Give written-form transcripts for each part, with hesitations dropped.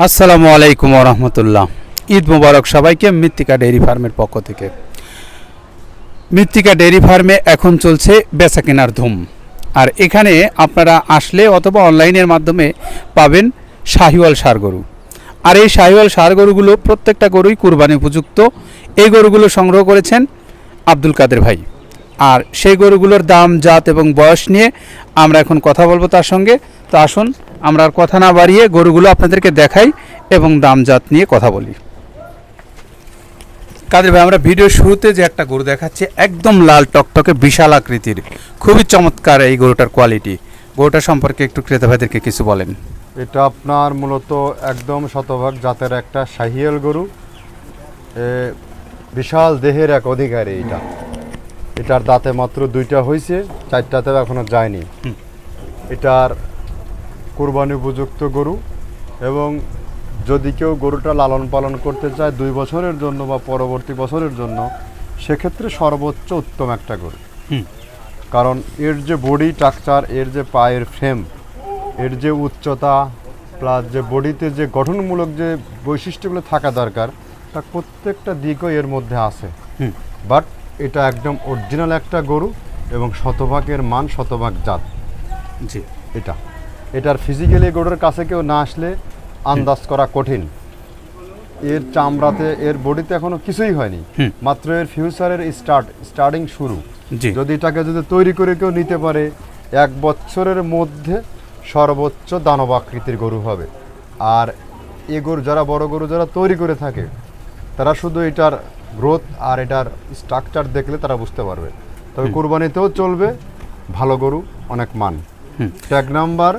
আসসালামু আলাইকুম ওয়া রাহমাতুল্লাহ। ঈদ মোবারক সবাইকে। মৃত্তিকা ডেইরি ফার্মের পক্ষ থেকে। মৃত্তিকা ডেইরি ফার্মে এখন চলছে বেচা কেনার ধুম। আর এখানে আপনারা আসলে অথবা অনলাইনের মাধ্যমে পাবেন শাহিওয়াল ষাঁড় গরু। আর এই শাহিওয়াল ষাঁড় গরুগুলো প্রত্যেকটা গরুই কুরবানি উপযুক্ত। এই গরুগুলো সংগ্রহ করেছেন আব্দুল কাদের ভাই। আর সেই গরুগুলোর দাম, জাত এবং বয়স নিয়ে আমরা এখন কথা বলবো তার সঙ্গে। তো আসুন আমরা আর কথা না বাড়িয়ে গরুগুলো আপনাদেরকে দেখাই এবং দাম জাত নিয়ে কথা বলি। কাদের ভাই, আমরা ভিডিও শুরুতে যে একটা গরু দেখাচ্ছি একদম লাল টকটকে বিশাল আকৃতির, খুবই চমৎকার এই গরুটার কোয়ালিটি। গরুটা সম্পর্কে একটু ক্রেতা ভাইদেরকে কিছু বলেন। এটা আপনার মূলত একদম শতভাগ জাতের একটা শাহিয়াল গরু। বিশাল দেহের এক অধিকারী এটার দাঁতে মাত্র 2টা হয়েছে, 4টাতেও এখনো যায়নি। এটার কুরবানি উপযুক্ত গরু এবং যদি কেউ গরুটা লালন পালন করতে চায় 2 বছরের জন্য বা পরবর্তী বছরের জন্য, সেক্ষেত্রে সর্বোচ্চ উত্তম একটা গরু। কারণ এর যে বডি স্ট্রাকচার, এর যে পায়ের ফ্রেম, এর যে উচ্চতা, প্লাস যে বডিতে যে গঠনমূলক যে বৈশিষ্ট্যগুলো থাকা দরকার, তা প্রত্যেকটা দিকও এর মধ্যে আছে। বাট এটা একদম অরিজিনাল একটা গরু এবং শতভাগের মান, শতভাগ জাত। জি, এটার ফিজিক্যালি গরুর কাছে কেউ না আসলে আন্দাজ করা কঠিন। এর চামড়াতে, এর বডিতে এখনো কিছুই হয়নি, মাত্র এর ফিউচারের স্টার্টিং শুরু। যদি এটাকে তৈরি করে কেউ নিতে পারে, 1 বছরের মধ্যে সর্বোচ্চ দানব আকৃতির গরু হবে। আর এ গরু যারা, বড় গরু যারা তৈরি করে থাকে, তারা শুধু এটার গ্রোথ আর এটার স্ট্রাকচার দেখলে তারা বুঝতে পারবে। তবে কুরবানিতেও চলবে, ভালো গরু, অনেক মান। Tag number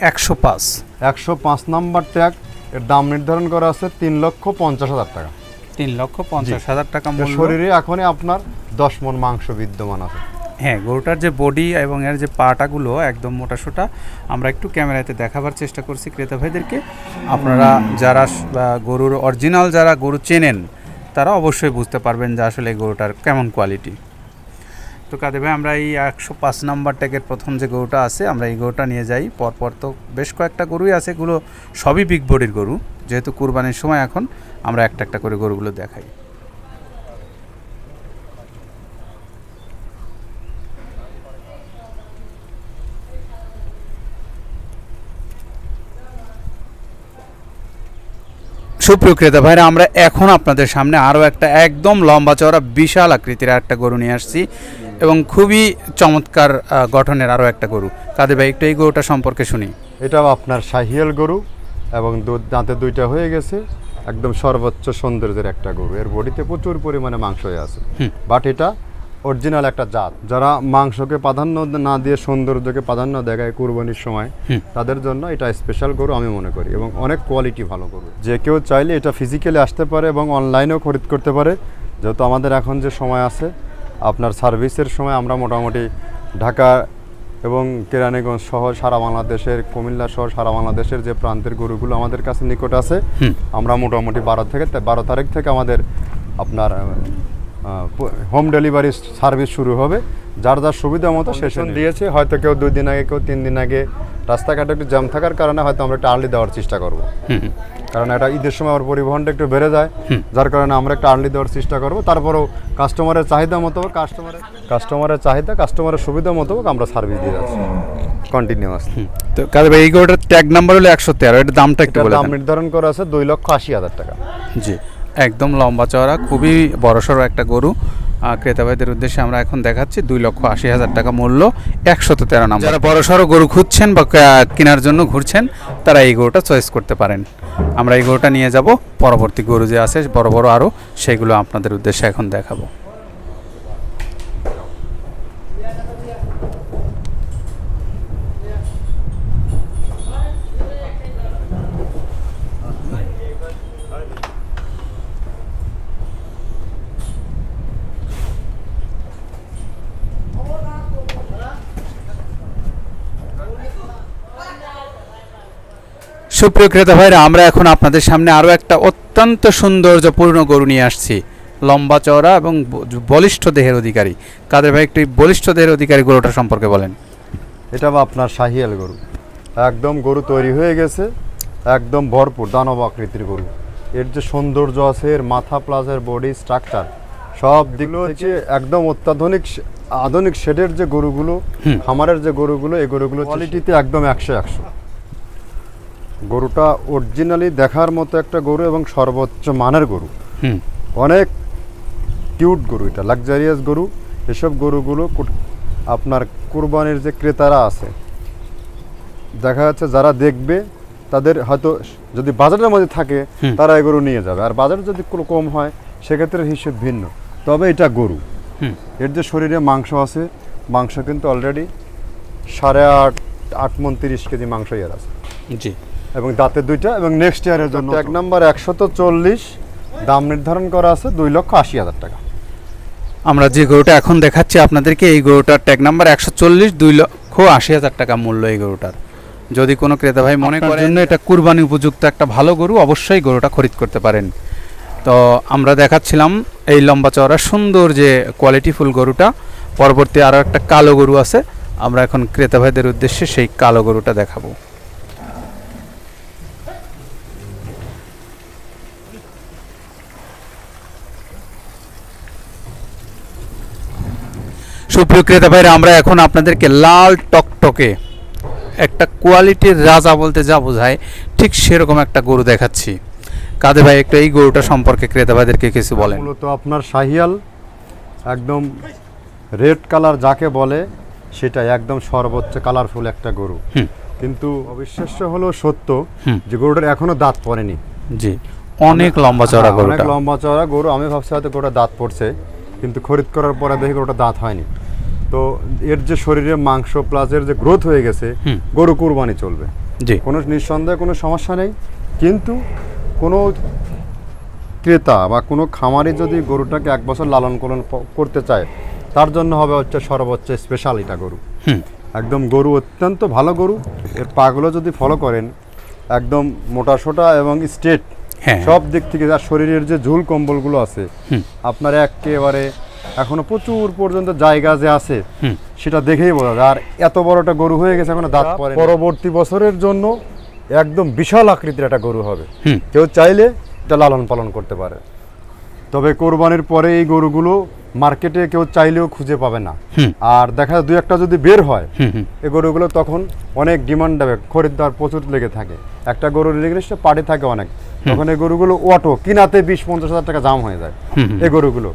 105 number tag. এর দাম নির্ধারণ করা আছে 3,50,000 টাকা। 3,50,000 টাকা মূল্য। শরীরে এখনই আপনার 10 মণ মাংস বিদ্যমান আছে। হ্যাঁ, গরুটার যে বডি এবং এর যে পাটাগুলো একদম মোটাসোটা। আমরা একটু ক্যামেরাতে দেখাবার চেষ্টা করছি ক্রেতা ভাইদেরকে। আপনারা যারা গরুর অরিজিনাল যারা গরু চেনেন, তারা অবশ্যই বুঝতে পারবেন যে আসলে এই গরুটার কেমন কোয়ালিটি। তো কাদের ভাই, আমরা এই 105 নাম্বার ট্যাগের প্রথম যে গরুটা আছে, আমরা এই গরুটা নিয়ে যাই। পরপর তো বেশ কয়েকটা গরুই আছে, এগুলো সবই বিগ বডির গরু। যেহেতু কুরবানির সময় এখন আমরা একটা একটা করে গরুগুলো দেখাই। সুপ্রিয় ক্রেতা ভাইরা, আমরা এখন আপনাদের সামনে আরও একটা একদম লম্বা চওড়া বিশাল আকৃতির একটা গরু নিয়ে আসছি এবং খুবই চমৎকার গঠনের আরও একটা গরু। কাদের ভাই, একটু এই গরুটা সম্পর্কে শুনি। এটাও আপনার শাহিয়াল গরু এবং দাঁতে 2টা হয়ে গেছে, একদম সর্বোচ্চ সৌন্দর্যের একটা গরু। এর বডিতে প্রচুর পরিমাণে মাংস আছে, বাট এটা অরিজিনাল একটা জাত। যারা মাংসকে প্রাধান্য না দিয়ে সৌন্দর্যকে প্রাধান্য দেখায় কুরবানির সময়, তাদের জন্য এটা স্পেশাল গরু আমি মনে করি। এবং অনেক কোয়ালিটি ভালো গরু। যে কেউ চাইলে এটা ফিজিক্যালি আসতে পারে এবং অনলাইনেও খরিদ করতে পারে। যেহেতু আমাদের এখন যে সময় আছে, আপনার সার্ভিসের সময় আমরা মোটামুটি ঢাকা এবং কেরানীগঞ্জ সহ সারা বাংলাদেশের, কুমিল্লা সহ সারা বাংলাদেশের যে প্রান্তের গরুগুলো আমাদের কাছে নিকট আছে, আমরা মোটামুটি 12 তারিখ থেকে আমাদের আপনার হোম ডেলিভারি সার্ভিস শুরু হবে। যার যার সুবিধা মতো সেশন দিয়েছে। হয়তো কেউ 2 দিন আগে, কেউ 3 দিন আগে। রাস্তাঘাটে একটু জ্যাম থাকার কারণে হয়তো আমরা একটু আর্লি দেওয়ার চেষ্টা করব, কারণ এটা ঈদের সময় আমার পরিবহনটা একটু বেড়ে যায়, যার কারণে আমরা একটু আর্লি দেওয়ার চেষ্টা করব। তারপরেও কাস্টমারের চাহিদা মতো, কাস্টমারের সুবিধা মতো আমরা সার্ভিস দিয়ে যাচ্ছি কন্টিনিউয়াস। তো কাদের ভাই, এই গরুটার ট্যাগ নাম্বার হলো 113। এর দামটা একটু বলে দেন। দাম নির্ধারণ করা আছে 2,80,000 টাকা। জি, একদম লম্বা চওড়া, খুবই বড়সড় একটা গরু। ক্রেতা ভাইদের উদ্দেশ্যে আমরা এখন দেখাচ্ছি 2,80,000 টাকা মূল্য, 113 নাম্বার। যারা বড়সড় গরু খুঁজছেন বা কেনার জন্য ঘুরছেন, তারা এই গরুটা চয়েস করতে পারেন। আমরা এই গরুটা নিয়ে যাব, পরবর্তী গরু যে আছে বড় বড় আরও, সেগুলো আপনাদের উদ্দেশ্যে এখন দেখাবো। সুপ্রিয় ক্রেতা ভাইরা, আমরা এখন আপনাদের সামনে আরও একটা অত্যন্ত সৌন্দর্যপূর্ণ গরু নিয়ে আসছি, লম্বা চওড়া এবং বলিষ্ঠ দেহের অধিকারী। কাদের ভাই, একটু বলিষ্ঠ দেহের অধিকারী গরুটা সম্পর্কে বলেন। এটা আপনার শাহিয়াল গরু, একদম গরু তৈরি হয়ে গেছে, একদম ভরপুর দানব আকৃতির গরু। এর যে সৌন্দর্য আছে, এর মাথা প্লাস এর বডি স্ট্রাকচার সব দিক থেকে একদম অত্যাধুনিক আধুনিক শেডের যে গরুগুলো, খামারের যে গরুগুলো, এই গরুগুলো কোয়ালিটিতে একদম 100-100। গরুটা অরিজিনালি দেখার মতো একটা গরু এবং সর্বোচ্চ মানের গরু। অনেক কিউট গরু, এটা লাক্সারিয়াস গরু। এসব গরুগুলো আপনার কুরবানির যে ক্রেতারা আছে, দেখা যাচ্ছে যারা দেখবে তাদের হয়তো যদি বাজারের মধ্যে থাকে তারা এই গরু নিয়ে যাবে, আর বাজারে যদি কোনো কম হয় সেক্ষেত্রে হিসেব ভিন্ন। তবে এটা গরু, এর যে শরীরে মাংস আছে, মাংস কিন্তু অলরেডি 8.5 মণ 30 কেজি মাংস এর আছে জি, এবং দাঁতে দুইটা। এবং নেক্সট ইয়ারের জন্য এক নাম্বার 140, দাম নির্ধারণ করা আছে 2,80,000 টাকা। আমরা যে গরুটা এখন দেখাচ্ছি আপনাদেরকে, এই গরুটার ট্যাগ নাম্বার 140, 2,80,000 টাকা মূল্য এই গরুটার। যদি কোনো ক্রেতা ভাই মনে করেন এটা কুরবানি উপযুক্ত একটা ভালো গরু, অবশ্যই গরুটা খরিদ করতে পারেন। তো আমরা দেখাচ্ছিলাম এই লম্বা চওড়া সুন্দর যে কোয়ালিটিফুল গরুটা। পরবর্তী আরও একটা কালো গরু আছে, আমরা এখন ক্রেতা ভাইদের উদ্দেশ্যে সেই কালো গরুটা দেখাবো। সুপ্রিয় ক্রেতা ভাইরা, আমরা এখন আপনাদেরকে লাল টকটকে একটা কোয়ালিটির রাজা বলতে যা বোঝায় ঠিক সেরকম একটা গরু দেখাচ্ছি। কাদের ভাই একটু এই গরুটা সম্পর্কে ক্রেতা ভাইদেরকে কিছু বলেন। মূলত আপনার শাহিয়াল একদম রেড কালার যাকে বলে, সেটা একদম সর্বোচ্চ কালারফুল একটা গরু। কিন্তু অবিশ্বাস্য হলো সত্য যে গরুটার এখনো দাঁত পড়েনি। জি, অনেক লম্বা চওড়া গরু, অনেক লম্বা চওড়া গরু। আমি ভাবছি হয়তো গরুটা দাঁত পড়ছে, কিন্তু খরিদ করার পরে দেখি গরুটা দাঁত হয়নি। তো এর যে শরীরে মাংস প্লাস এর যে গ্রোথ হয়ে গেছে, গরু কুরবানি চলবে, জি, কোনো নিঃসন্দেহে কোনো সমস্যা নেই। কিন্তু কোনো ক্রেতা বা কোনো খামারি যদি গরুটাকে 1 বছর লালন পালন করতে চায়, তার জন্য হবে হচ্ছে সর্বোচ্চ স্পেশাল এটা গরু। একদম গরু অত্যন্ত ভালো গরু। এর পাগুলো যদি ফলো করেন, একদম মোটা সোটা এবং স্ট্রেট সব দিক থেকে। যার শরীরের যে ঝুল কম্বলগুলো আছে, আপনার একেবারে এখনো প্রচুর পর্যন্ত জায়গা যে আছে সেটা দেখেই বোঝা যায়। আর এত বড়টা গরু হয়ে গেছে, এখনো দাঁত পড়ে। পরবর্তী বছরের জন্য একদম বিশাল আকৃতির একটা গরু হবে। কেউ চাইলে এটা লালন পালন করতে পারে। তবে কোরবানির পরে এই গরুগুলো মার্কেটে কেউ চাইলেও খুঁজে পাবে না। আর দেখা যায় 2-1টা যদি বের হয়, এই গরুগুলো তখন অনেক ডিমান্ড হবে, খরিদ্দার প্রচুর লেগে থাকে। একটা গরুর রেগুলেশন পার্টি থাকে অনেক, তখন এই গরুগুলো অটো কিনাতে 20-50 হাজার টাকা দাম হয়ে যায় এই গরুগুলো।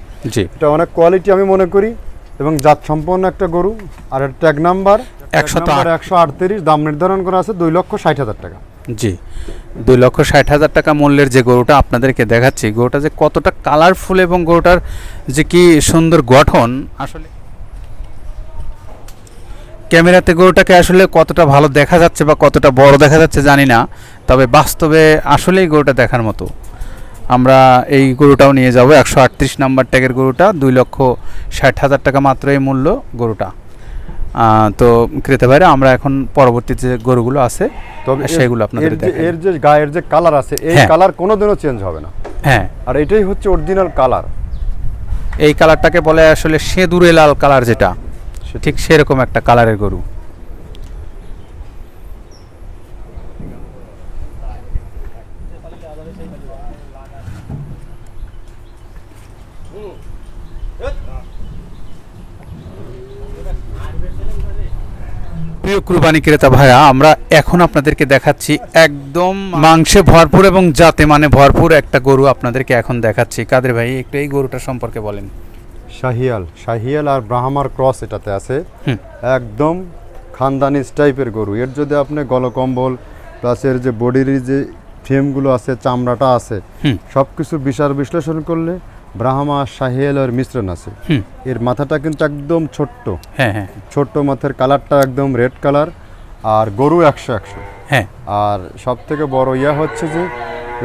এটা অনেক কোয়ালিটি আমি মনে করি এবং জাত সম্পন্ন একটা গরু। আর এর ট্যাগ নাম্বার 138, দাম নির্ধারণ করা আছে 2,60,000 টাকা। জি, 2,60,000 টাকা মূল্যের যে গরুটা আপনাদেরকে দেখাচ্ছি, গরুটা যে কতটা কালারফুল এবং গরুটার যে কি সুন্দর গঠন, আসলে ক্যামেরাতে গরুটাকে আসলে কতটা ভালো দেখা যাচ্ছে বা কতটা বড় দেখা যাচ্ছে জানি না, তবে বাস্তবে আসলেই গরুটা দেখার মতো। আমরা এই গরুটাও নিয়ে যাব, 138 নাম্বার ট্যাগের গরুটা, 2,60,000 টাকা মাত্র এই মূল্য গরুটা। তো ক্রেতা ভাইরা, আমরা এখন পরবর্তী যে গরুগুলো আছে সেগুলো আপনাদের দেখাই। এর যে গায়ের যে কালার আছে, এই কালার কোনোদিনও চেঞ্জ হবে না। হ্যাঁ, আর এটাই হচ্ছে অরিজিনাল কালার। এই কালারটাকে বলে আসলে সেঁদুরে লাল কালার, যেটা ঠিক সেরকম একটা কালারের গরু। প্রিয় কুরবানি ক্রেতা ভাইয়া, আমরা এখন আপনাদেরকে দেখাচ্ছি একদম মাংসে ভরপুর এবং জাতে মানে ভরপুর একটা গরু আপনাদেরকে এখন দেখাচ্ছি। কাদের ভাই, একটু এই গরুটা সম্পর্কে বলেন। শাহিয়াল আর ব্রাহ্মার ক্রস এটাতে আছে, একদম খানদানি টাইপের গরু। এর যদি আপনি গলকম্বল প্লাস এর যে বডির যে ফ্রেমগুলো আছে, চামড়াটা আছে, সব কিছু বিচার বিশ্লেষণ করলে ব্রাহ্মা শাহিয়ালের মিশ্রণ আছে। এর মাথাটা কিন্তু একদম ছোট্ট, ছোট্ট মাথার কালারটা একদম রেড কালার। আর গরু 100-100। আর সব থেকে বড় হচ্ছে যে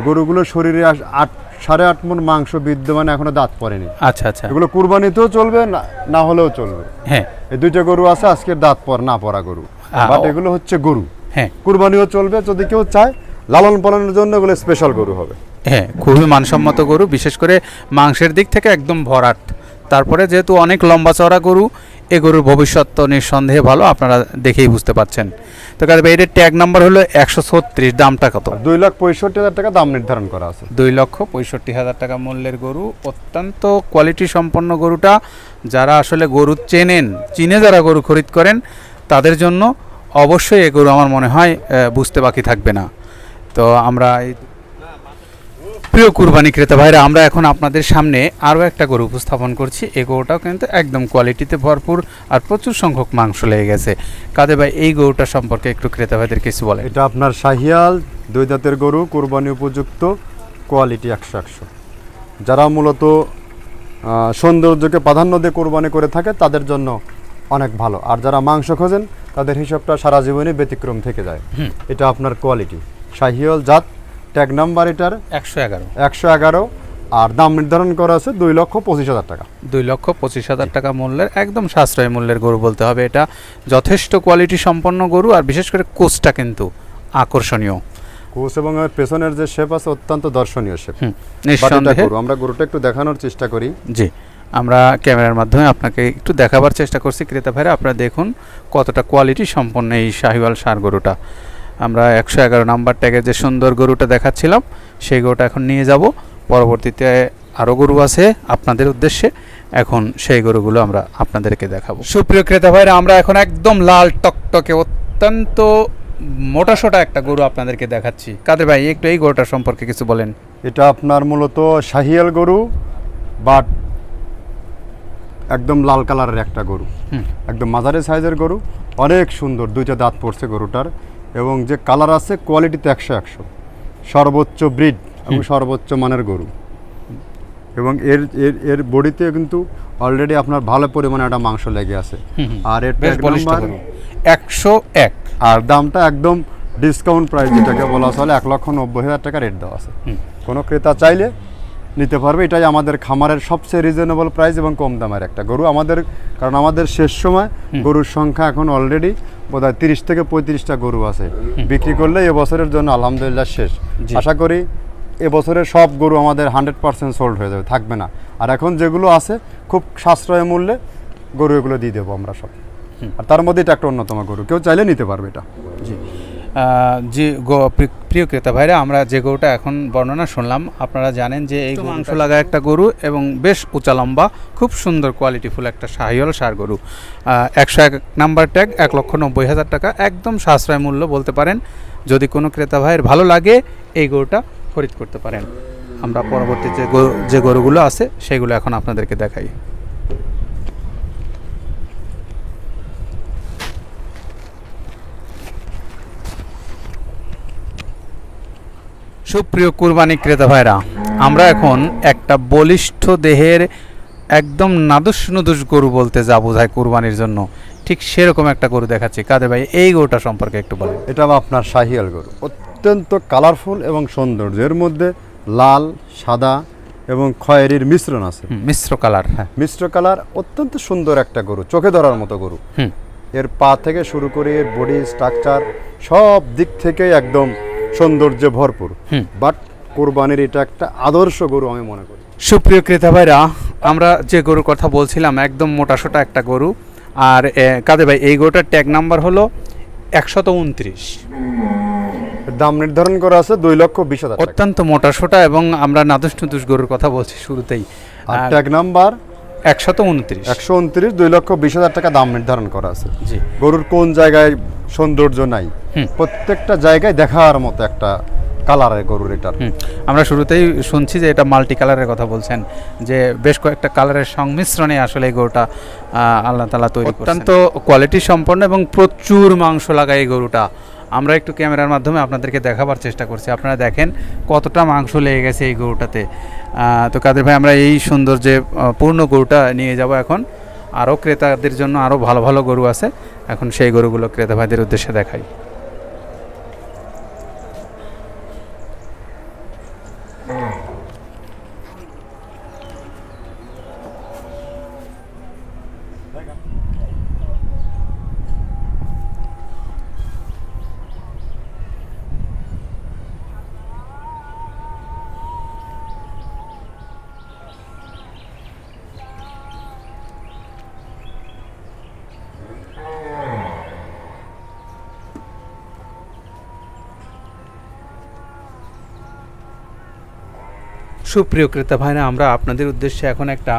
গরুগুলো শরীরে 8.5 মণ মাংস বিদ্যমান, এখনো দাঁত পড়েনি। আচ্ছা আচ্ছা, এগুলো কুরবানিতেও চলবে, না হলেও চলবে। এই 2টা গরু আছে আজকের দাঁত না পড়া গরু, বাট এগুলো হচ্ছে গরু, কুরবানিও চলবে। যদি কেউ চায় লালন পালনের জন্য, এগুলো স্পেশাল গরু হবে। খুবই মানসম্মত গরু, বিশেষ করে মাংসের দিক থেকে একদম ভরাট, তারপরে যেহেতু অনেক লম্বা চওড়া গরু, এ গরুর ভবিষ্যৎ তো নিঃসন্দেহে ভালো, আপনারা দেখেই বুঝতে পারছেন। তো কাদের ভাই, এটার ট্যাগ নাম্বার হলো 136, দামটা কত? 2,65,000 টাকা দাম নির্ধারণ করা আছে। 2,65,000 টাকা মূল্যের গরু, অত্যন্ত কোয়ালিটি সম্পন্ন গরুটা। যারা আসলে গরু চিনে যারা গরু খরিদ করেন, তাদের জন্য অবশ্যই এই গরু আমার মনে হয় বুঝতে বাকি থাকবে না। তো আমরা প্রিয় কুরবানি ক্রেতা ভাইরা, আমরা এখন আপনাদের সামনে আরও একটা গরু উপস্থাপন করছি। এই গরুটাও কিন্তু একদম কোয়ালিটিতে ভরপুর আর প্রচুর সংখ্যক মাংস লেগে গেছে। কাদের ভাই, এই গরুটা সম্পর্কে একটু ক্রেতা ভাইদের কিছু বলে। এটা আপনার শাহিয়াল 2 দাঁতের গরু, কুরবানি উপযুক্ত, কোয়ালিটি 100-100। যারা মূলত সৌন্দর্যকে প্রাধান্য দিয়ে কোরবানি করে থাকে তাদের জন্য অনেক ভালো, আর যারা মাংস খোঁজেন তাদের হিসাবটা সারা জীবনে ব্যতিক্রম থেকে যায়। এটা আপনার কোয়ালিটি শাহিয়াল জাত, ট্যাগ নাম্বার এটার 111, আর দাম নির্ধারণ করা আছে 2,25,000 টাকা। 2,25,000 টাকা মূল্যের একদম সাশ্রয়ী মূল্যের গরু বলতে হবে। এটা যথেষ্ট কোয়ালিটি সম্পন্ন গরু, আর বিশেষ করে কোচটা কিন্তু আকর্ষণীয়। কোচ এবং পেছনের যে শেপ আছে অত্যন্ত দর্শনীয় শেপ। নিঃসন্দেহে আমরা গরুটা একটু দেখানোর চেষ্টা করি। জি, আমরা ক্যামেরার মাধ্যমে আপনাকে একটু দেখাবার চেষ্টা করছি ক্রেতা ভাইরা। আপনারা দেখুন কতটা কোয়ালিটি সম্পন্ন এই শাহিওয়াল ষাঁড় গরুটা। আমরা 111 নাম্বার ট্যাগের যে সুন্দর গরুটা দেখাচ্ছিলাম, সেই গরুটা এখন নিয়ে যাব। পরবর্তীতে আরও গরু আছে আপনাদের উদ্দেশ্যে, এখন সেই গরুগুলো আমরা আপনাদেরকে দেখাবো। সুপ্রিয় ক্রেতা ভাইরা, আমরা এখন একদম লাল টকটকে অত্যন্ত মোটাসোটা একটা গরু আপনাদেরকে দেখাচ্ছি। কাদের ভাই, একটু এই গরুটার সম্পর্কে কিছু বলেন। এটা আপনার মূলত শাহিয়াল গরু, বাট একদম লাল কালারের একটা গরু, একদম মাঝারি সাইজের গরু, অনেক সুন্দর, 2টা দাঁত পড়ছে গরুটার, এবং যে কালার আছে কোয়ালিটিতে 100-100, সর্বোচ্চ ব্রিড এবং সর্বোচ্চ মানের গরু। এবং এর এর এর বডিতে কিন্তু অলরেডি আপনার ভালো পরিমাণে একটা মাংস লেগে আছে। আর এর ট্যাগ নাম্বার 101, আর দামটা একদম ডিসকাউন্ট প্রাইস, যেটাকে বলা চলে 1,90,000 টাকা রেট দেওয়া আছে। কোনো ক্রেতা চাইলে নিতে পারবে। এটাই আমাদের খামারের সবচেয়ে রিজনেবল প্রাইস এবং কম দামের একটা গরু আমাদের, কারণ আমাদের শেষ সময় গরুর সংখ্যা এখন অলরেডি বোধহয় 30 থেকে 35টা গরু আছে। বিক্রি করলে এবছরের জন্য আলহামদুলিল্লাহ শেষ। আশা করি এবছরের সব গরু আমাদের 100% সোল্ড হয়ে যাবে, থাকবে না। আর এখন যেগুলো আছে খুব সাশ্রয় মূল্যে গরু, এগুলো দিয়ে দেবো আমরা সব। আর তার মধ্যে এটা একটা অন্যতম গরু, কেউ চাইলে নিতে পারবে এটা। জি প্রিয় ক্রেতা ভাইরা, আমরা যে গরুটা এখন বর্ণনা শুনলাম, আপনারা জানেন যে এই মাংস লাগা একটা গরু এবং বেশ উঁচা লম্বা, খুব সুন্দর কোয়ালিটিফুল একটা শাহিওয়াল ষাঁড় গরু। 101 নাম্বার ট্যাগ, 1,90,000 টাকা, একদম সাশ্রয় মূল্য বলতে পারেন। যদি কোনো ক্রেতা ভাইয়ের ভালো লাগে এই গরুটা খরিদ করতে পারেন। আমরা পরবর্তী যে গরুগুলো আছে সেগুলো এখন আপনাদেরকে দেখাই। সুপ্রিয় কুরবানি ক্রেতা ভাইরা, আমরা এখন একটা বলিষ্ঠ দেহের একদম নাদুস গরু বলতে যা বোঝায় কুরবানির জন্য, ঠিক সেরকম একটা গরু দেখাচ্ছি। কাদের ভাই, এই গরুটা সম্পর্কে একটু বলেন। এটা আপনার শাহিয়াল গরু, অত্যন্ত কালারফুল এবং সৌন্দর্য, এর মধ্যে লাল, সাদা এবং খয়েরির মিশ্রণ আছে। মিশ্র কালার, হ্যাঁ মিশ্র কালার, অত্যন্ত সুন্দর একটা গরু, চোখে ধরার মতো গরু। এর পা থেকে শুরু করে এর বডি স্ট্রাকচার সব দিক থেকে একদম সৌন্দর্যে ভরপুর। বাট কোরবানির এটা একটা আদর্শ গরু আমি মনে করি। সুপ্রিয় ক্রেতা ভাইরা, আমরা যে গরুর কথা বলছিলাম একদম মোটাসোটা একটা গরু। আর কাদের ভাই, এই গরুটার ট্যাগ নাম্বার হলো 129, দাম নির্ধারণ করা আছে 2,20,000 টাকা। অত্যন্ত মোটাসোটা এবং আমরা নাদুস গরুর কথা বলছি শুরুতেই। আর ট্যাগ নাম্বার 129, 2,20,000 টাকা দাম নির্ধারণ করা আছে। জি, গরুর কোন জায়গায় সৌন্দর্য নাই, প্রত্যেকটা জায়গায় দেখার মতো একটা কালারের গরুর এটা। আমরা শুরুতেই শুনছি যে এটা মাল্টি কালারের কথা বলছেন, যে বেশ কয়েকটা কালারের সংমিশ্রণে আসলে এই গরুটা আল্লাহ তাআলা তৈরি করেছেন। অত্যন্ত কোয়ালিটি সম্পন্ন এবং প্রচুর মাংস লাগা এই গরুটা। আমরা একটু ক্যামেরার মাধ্যমে আপনাদেরকে দেখাবার চেষ্টা করছি। আপনারা দেখেন কতটা মাংস লেগে গেছে এই গরুটাতে। তো কাদের ভাই, আমরা এই সুন্দর যে পূর্ণ গরুটা নিয়ে যাব এখন। আরও ক্রেতাদের জন্য আরও ভালো ভালো গরু আছে, এখন সেই গরুগুলো ক্রেতা ভাইদের উদ্দেশ্যে দেখাই। সুপ্রিয় ক্রেতা ভাইরা, আমরা আপনাদের উদ্দেশ্যে এখন একটা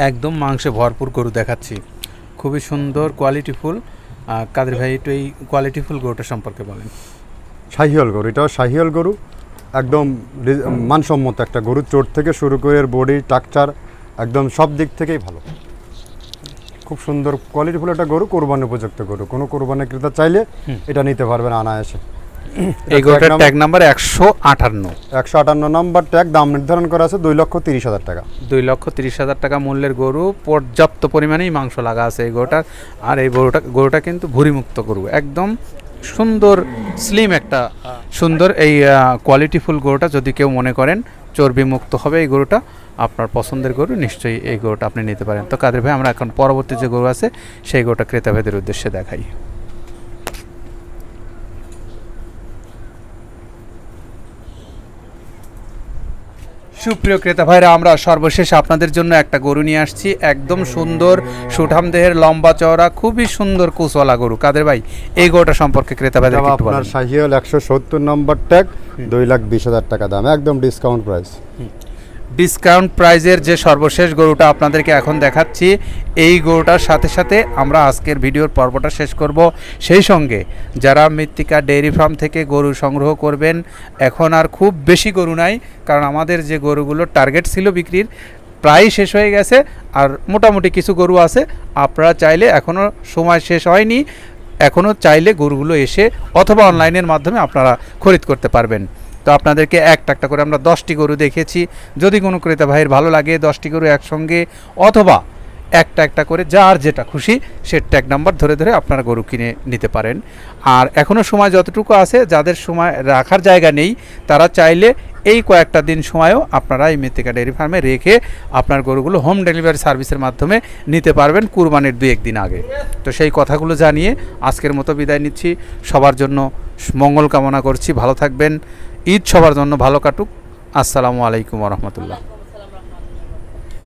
একদম মাংসে ভরপুর গরু দেখাচ্ছি, খুবই সুন্দর কোয়ালিটিফুল। কাদের ভাই একটু এই কোয়ালিটিফুল গরুটা সম্পর্কে বলেন। শাহিওয়াল গরু, এটাও শাহিওয়াল গরু, একদম মানসম্মত একটা গরু। চোট থেকে শুরু করে বডি স্ট্রাকচার একদম সব দিক থেকেই ভালো, খুব সুন্দর কোয়ালিটিফুল একটা গরু, কোরবানি উপযুক্ত গরু। কোনো কোরবানি ক্রেতা চাইলে এটা নিতে পারবেন অনায়াসে। এই গরুটার ট্যাগ নাম্বার 158 নাম্বার ট্যাগ, দাম নির্ধারণ করা আছে 2,30,000 টাকা। 2,30,000 টাকা মূল্যের গরু, পর্যাপ্ত পরিমাণেই মাংস লাগা আছে এই গরুটার। আর এই গরুটা কিন্তু ভুঁড়িমুক্ত গরু, একদম সুন্দর স্লিম একটা সুন্দর এই কোয়ালিটিফুল গরুটা। যদি কেউ মনে করেন চর্বি মুক্ত হবে এই গরুটা, আপনার পছন্দের গরু, নিশ্চয়ই এই গরুটা আপনি নিতে পারেন। তো কাদের ভাই, আমরা এখন পরবর্তী যে গরু আছে সেই গরুটা ক্রেতাভেদের উদ্দেশ্যে দেখাই। সুপ্রিয় ক্রেতা ভাইরা, আমরা সর্বশেষ আপনাদের জন্য একটা গরু নিয়ে আসছি, একদম সুন্দর সুঠাম দেহের, লম্বা চওড়া, খুবই সুন্দর কুচওয়ালা গরু। কাদের ভাই, এই গরুটা সম্পর্কে ক্রেতা ভাইদের একটু বলেন। আপনার শাহিওয়াল 170 নাম্বার ট্যাগ, 2,20,000 টাকা দাম, একদম ডিসকাউন্ট প্রাইস। ডিসকাউন্ট প্রাইজের যে সর্বশেষ গরুটা আপনাদেরকে এখন দেখাচ্ছি, এই গরুটার সাথে সাথে আমরা আজকের ভিডিওর পর্বটা শেষ করব। সেই সঙ্গে যারা মৃত্তিকা ডেইরি ফার্ম থেকে গরু সংগ্রহ করবেন, এখন আর খুব বেশি গরু নাই, কারণ আমাদের যে গরুগুলোর টার্গেট ছিল বিক্রির প্রায় শেষ হয়ে গেছে, আর মোটামুটি কিছু গরু আছে। আপনারা চাইলে, এখনও সময় শেষ হয়নি, এখনও চাইলে গরুগুলো এসে অথবা অনলাইনের মাধ্যমে আপনারা খরিদ করতে পারবেন। তো আপনাদেরকে একটা করে আমরা 10টি গরু দেখিয়েছি। যদি কোনো ক্রেতা ভাইয়ের ভালো লাগে 10টি গরু একসঙ্গে অথবা একটা করে যার যেটা খুশি সে ট্যাগ নাম্বার ধরে ধরে আপনারা গরু কিনে নিতে পারেন। আর এখনও সময় যতটুকু আছে, যাদের সময় রাখার জায়গা নেই, তারা চাইলে এই কয়েকটা দিন সময়ও আপনারা এই মৃত্তিকা ডেইরি ফার্মে রেখে আপনার গরুগুলো হোম ডেলিভারি সার্ভিসের মাধ্যমে নিতে পারবেন কুরবানির 2-1 দিন আগে। তো সেই কথাগুলো জানিয়ে আজকের মতো বিদায় নিচ্ছি। সবার জন্য মঙ্গল কামনা করছি, ভালো থাকবেন। ঈদ সবার জন্য ভালো কাটুক। আসসালামু আলাইকুম ওয়া রাহমাতুল্লাহ।